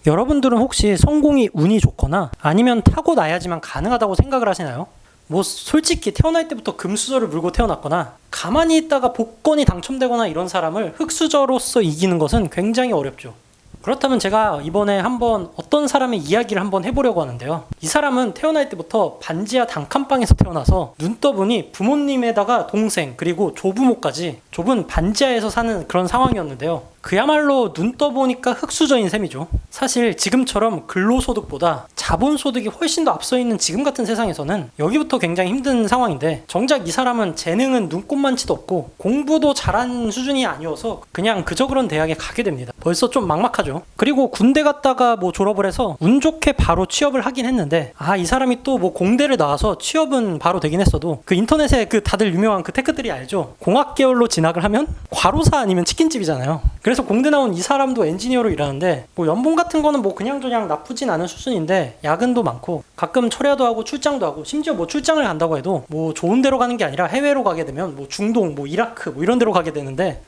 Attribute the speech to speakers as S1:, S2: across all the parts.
S1: 여러분들은 혹시 성공이 운이 좋거나 아니면 타고나야지만 가능하다고 생각을 하시나요? 뭐 솔직히 태어날 때부터 금수저를 물고 태어났거나 가만히 있다가 복권이 당첨되거나 이런 사람을 흙수저로서 이기는 것은 굉장히 어렵죠. 그렇다면 제가 이번에 한번 어떤 사람의 이야기를 한번 해보려고 하는데요. 이 사람은 태어날 때부터 반지하 단칸방에서 태어나서 눈 떠보니 부모님에다가 동생 그리고 조부모까지 좁은 반지하에서 사는 그런 상황이었는데요. 그야말로 눈 떠보니까 흙수저인 셈이죠. 사실 지금처럼 근로소득보다 자본소득이 훨씬 더 앞서 있는 지금 같은 세상에서는 여기부터 굉장히 힘든 상황인데, 정작 이 사람은 재능은 눈꼽만치도 없고 공부도 잘한 수준이 아니어서 그냥 그저 그런 대학에 가게 됩니다. 벌써 좀 막막하죠. 그리고 군대 갔다가 뭐 졸업을 해서 운 좋게 바로 취업을 하긴 했는데, 이 사람이 또 뭐 공대를 나와서 취업은 바로 되긴 했어도 그 인터넷에 그 다들 유명한 그 테크들이 알죠? 공학 계열로 진학을 하면 과로사 아니면 치킨집이잖아요. 그래서 공대 나온 이 사람도 엔지니어로 일하는데 뭐 연봉 같은 거는 뭐 그냥저냥 나쁘진 않은 수준인데 야근도 많고 가끔 철야도 하고 출장도 하고, 심지어 뭐 출장을 간다고 해도 뭐 좋은 데로 가는 게 아니라 해외로 가게 되면 뭐 중동, 뭐 이라크 뭐 이런 데로 가게 되는데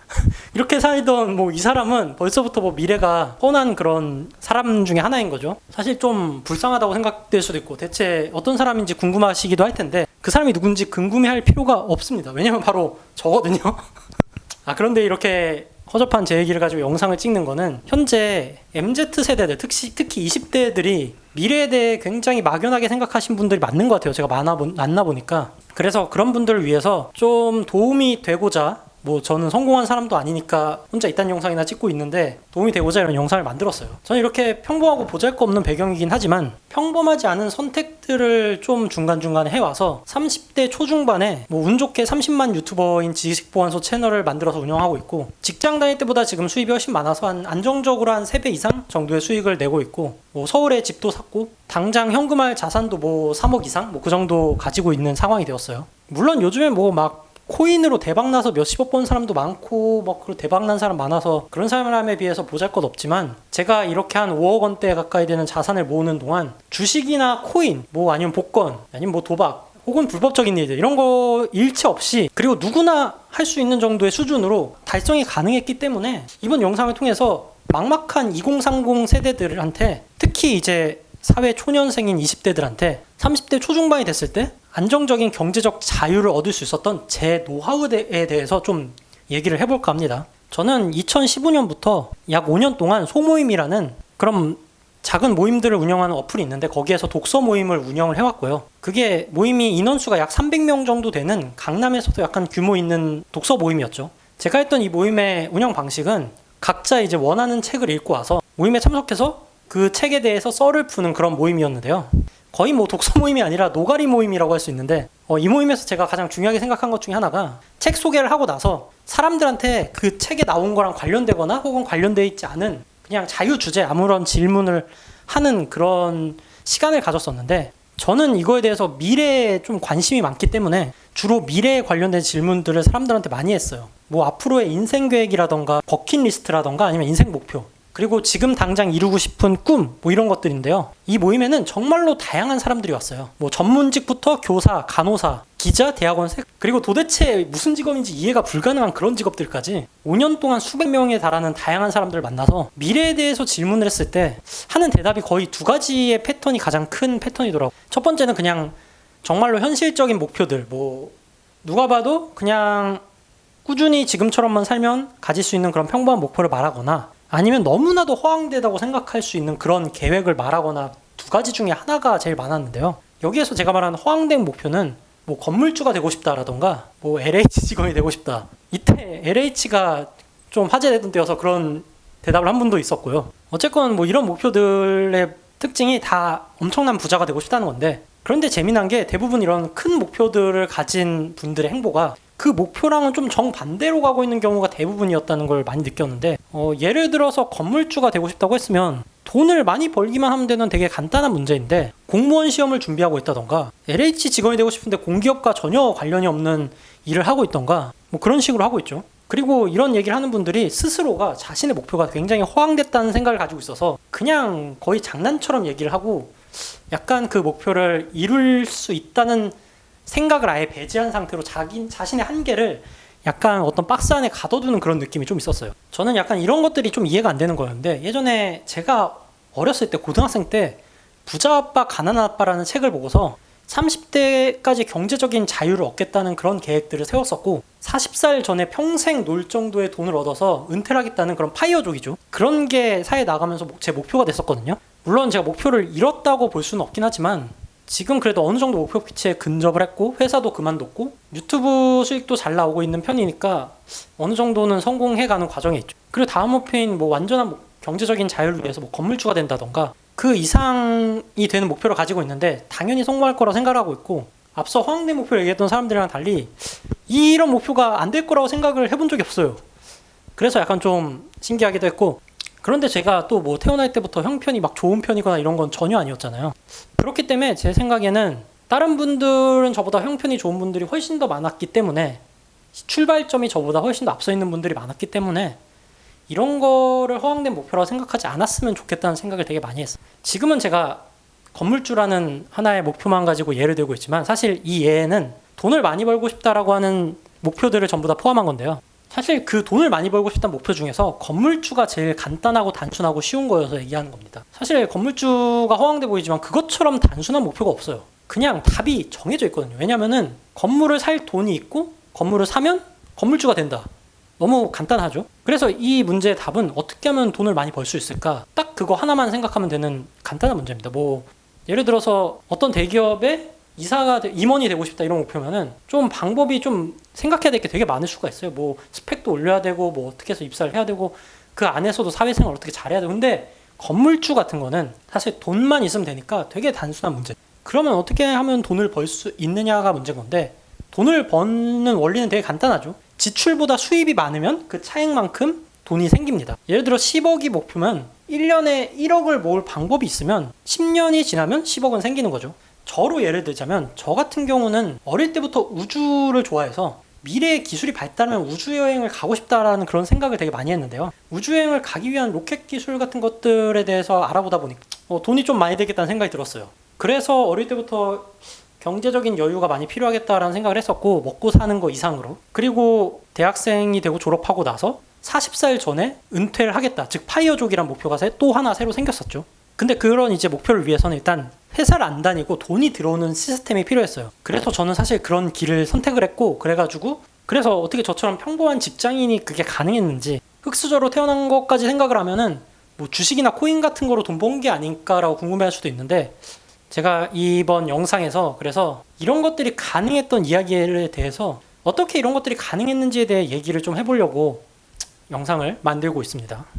S1: 이렇게 살던 뭐 이 사람은 벌써부터 뭐 미래가 뻔한 그런 사람 중에 하나인 거죠. 사실 좀 불쌍하다고 생각될 수도 있고 대체 어떤 사람인지 궁금하시기도 할 텐데 그 사람이 누군지 궁금해할 필요가 없습니다. 왜냐면 바로 저거든요. 그런데 이렇게 허접한 제 얘기를 가지고 영상을 찍는 거는 현재 MZ세대들, 특히 20대들이 미래에 대해 굉장히 막연하게 생각하신 분들이 맞는 것 같아요. 제가 만나 보니까. 그래서 그런 분들을 위해서 좀 도움이 되고자, 뭐 저는 성공한 사람도 아니니까 혼자 이딴 영상이나 찍고 있는데 도움이 되고자 이런 영상을 만들었어요. 저는 이렇게 평범하고 보잘것없는 배경이긴 하지만 평범하지 않은 선택들을 좀 중간중간에 해와서 30대 초중반에 뭐 운 좋게 30만 유튜버인 지식보안소 채널을 만들어서 운영하고 있고, 직장 다닐 때보다 지금 수입이 훨씬 많아서 안정적으로 한 3배 이상 정도의 수익을 내고 있고, 뭐 서울에 집도 샀고 당장 현금할 자산도 뭐 3억 이상 뭐 그 정도 가지고 있는 상황이 되었어요. 물론 요즘에 뭐 막 코인으로 대박나서 몇십억 번 사람도 많고 뭐 대박난 사람 많아서 그런 사람에 비해서 보잘것 없지만, 제가 이렇게 한 5억 원대 가까이 되는 자산을 모으는 동안 주식이나 코인, 뭐 아니면 복권, 아니면 뭐 도박 혹은 불법적인 일들 이런 거 일체 없이, 그리고 누구나 할 수 있는 정도의 수준으로 달성이 가능했기 때문에 이번 영상을 통해서 막막한 2030 세대들한테, 특히 이제 사회 초년생인 20대들한테 30대 초중반이 됐을 때 안정적인 경제적 자유를 얻을 수 있었던 제 노하우에 대해서 좀 얘기를 해볼까 합니다. 저는 2015년부터 약 5년 동안 소모임이라는 그런 작은 모임들을 운영하는 어플이 있는데 거기에서 독서 모임을 운영을 해왔고요. 그게 모임이 인원수가 약 300명 정도 되는 강남에서도 약간 규모 있는 독서 모임이었죠. 제가 했던 이 모임의 운영 방식은 각자 이제 원하는 책을 읽고 와서 모임에 참석해서 그 책에 대해서 썰을 푸는 그런 모임이었는데요. 거의 뭐 독서 모임이 아니라 노가리 모임이라고 할 수 있는데, 이 모임에서 제가 가장 중요하게 생각한 것 중에 하나가 책 소개를 하고 나서 사람들한테 그 책에 나온 거랑 관련되거나 혹은 관련되어 있지 않은 그냥 자유주제 아무런 질문을 하는 그런 시간을 가졌었는데, 저는 이거에 대해서 미래에 좀 관심이 많기 때문에 주로 미래에 관련된 질문들을 사람들한테 많이 했어요. 뭐 앞으로의 인생 계획이라던가 버킷리스트라던가 아니면 인생 목표, 그리고 지금 당장 이루고 싶은 꿈, 뭐 이런 것들인데요. 이 모임에는 정말로 다양한 사람들이 왔어요. 뭐 전문직부터 교사, 간호사, 기자, 대학원생, 그리고 도대체 무슨 직업인지 이해가 불가능한 그런 직업들까지 5년 동안 수백 명에 달하는 다양한 사람들을 만나서 미래에 대해서 질문을 했을 때 하는 대답이 거의 두 가지의 패턴이 가장 큰 패턴이더라고요. 첫 번째는 그냥 정말로 현실적인 목표들, 뭐 누가 봐도 그냥 꾸준히 지금처럼만 살면 가질 수 있는 그런 평범한 목표를 말하거나, 아니면 너무나도 허황되다고 생각할 수 있는 그런 계획을 말하거나, 두 가지 중에 하나가 제일 많았는데요. 여기에서 제가 말하는 허황된 목표는 뭐 건물주가 되고 싶다라던가 뭐 LH 직원이 되고 싶다. 이때 LH가 좀 화제되던 때여서 그런 대답을 한 분도 있었고요. 어쨌건 뭐 이런 목표들의 특징이 다 엄청난 부자가 되고 싶다는 건데, 그런데 재미난 게 대부분 이런 큰 목표들을 가진 분들의 행보가 그 목표랑은 좀 정반대로 가고 있는 경우가 대부분이었다는 걸 많이 느꼈는데, 예를 들어서 건물주가 되고 싶다고 했으면 돈을 많이 벌기만 하면 되는 되게 간단한 문제인데, 공무원 시험을 준비하고 있다던가 LH 직원이 되고 싶은데 공기업과 전혀 관련이 없는 일을 하고 있던가 뭐 그런 식으로 하고 있죠. 그리고 이런 얘기를 하는 분들이 스스로가 자신의 목표가 굉장히 허황됐다는 생각을 가지고 있어서 그냥 거의 장난처럼 얘기를 하고 약간 그 목표를 이룰 수 있다는 생각을 아예 배제한 상태로 자신의 한계를 약간 어떤 박스 안에 가둬두는 그런 느낌이 좀 있었어요. 저는 약간 이런 것들이 좀 이해가 안 되는 거였는데, 예전에 제가 어렸을 때 고등학생 때 부자 아빠 가난한 아빠라는 책을 보고서 30대까지 경제적인 자유를 얻겠다는 그런 계획들을 세웠었고 40살 전에 평생 놀 정도의 돈을 얻어서 은퇴를 하겠다는 그런 파이어족이죠. 그런 게 사회에 나가면서 제 목표가 됐었거든요. 물론 제가 목표를 이뤘다고 볼 수는 없긴 하지만 지금 그래도 어느 정도 목표치에 근접을 했고 회사도 그만뒀고 유튜브 수익도 잘 나오고 있는 편이니까 어느 정도는 성공해가는 과정에 있죠. 그리고 다음 목표인 뭐 완전한 경제적인 자유를 위해서 뭐 건물주가 된다던가 그 이상이 되는 목표를 가지고 있는데 당연히 성공할 거라고 생각하고 있고 앞서 허황된 목표를 얘기했던 사람들이랑 달리 이런 목표가 안 될 거라고 생각을 해본 적이 없어요. 그래서 약간 좀 신기하기도 했고 그런데 제가 또 뭐 태어날 때부터 형편이 막 좋은 편이거나 이런 건 전혀 아니었잖아요. 그렇기 때문에 제 생각에는 다른 분들은 저보다 형편이 좋은 분들이 훨씬 더 많았기 때문에 출발점이 저보다 훨씬 더 앞서 있는 분들이 많았기 때문에 이런 거를 허황된 목표라고 생각하지 않았으면 좋겠다는 생각을 되게 많이 했어요. 지금은 제가 건물주라는 하나의 목표만 가지고 예를 들고 있지만 사실 이 예는 돈을 많이 벌고 싶다라고 하는 목표들을 전부 다 포함한 건데요. 사실 그 돈을 많이 벌고 싶다는 목표 중에서 건물주가 제일 간단하고 단순하고 쉬운 거여서 얘기하는 겁니다. 사실 건물주가 허황돼 보이지만 그것처럼 단순한 목표가 없어요. 그냥 답이 정해져 있거든요. 왜냐면은 건물을 살 돈이 있고 건물을 사면 건물주가 된다. 너무 간단하죠. 그래서 이 문제의 답은 어떻게 하면 돈을 많이 벌 수 있을까? 딱 그거 하나만 생각하면 되는 간단한 문제입니다. 뭐 예를 들어서 어떤 대기업에 임원이 되고 싶다 이런 목표면은 좀 방법이 좀 생각해야 될 게 되게 많을 수가 있어요. 뭐 스펙도 올려야 되고 뭐 어떻게 해서 입사를 해야 되고 그 안에서도 사회생활 어떻게 잘해야 되고 근데 건물주 같은 거는 사실 돈만 있으면 되니까 되게 단순한 문제. 그러면 어떻게 하면 돈을 벌 수 있느냐가 문제인 건데 돈을 버는 원리는 되게 간단하죠. 지출보다 수입이 많으면 그 차액만큼 돈이 생깁니다. 예를 들어 10억이 목표면 1년에 1억을 모을 방법이 있으면 10년이 지나면 10억은 생기는 거죠. 저로 예를 들자면 저 같은 경우는 어릴 때부터 우주를 좋아해서 미래의 기술이 발달하면 우주여행을 가고 싶다라는 그런 생각을 되게 많이 했는데요. 우주여행을 가기 위한 로켓 기술 같은 것들에 대해서 알아보다 보니까 돈이 좀 많이 들겠다는 생각이 들었어요. 그래서 어릴 때부터 경제적인 여유가 많이 필요하겠다라는 생각을 했었고 먹고 사는 거 이상으로 그리고 대학생이 되고 졸업하고 나서 40살 전에 은퇴를 하겠다 즉 파이어족이란 목표가 또 하나 새로 생겼었죠. 근데 그런 이제 목표를 위해서는 일단 회사를 안 다니고 돈이 들어오는 시스템이 필요했어요. 그래서 저는 사실 그런 길을 선택을 했고 그래서 어떻게 저처럼 평범한 직장인이 그게 가능했는지 흙수저로 태어난 것까지 생각을 하면은 뭐 주식이나 코인 같은 거로 돈 번 게 아닐까라고 궁금해할 수도 있는데 제가 이번 영상에서 그래서 이런 것들이 가능했던 이야기에 대해서 어떻게 이런 것들이 가능했는지에 대해 얘기를 좀 해보려고 영상을 만들고 있습니다.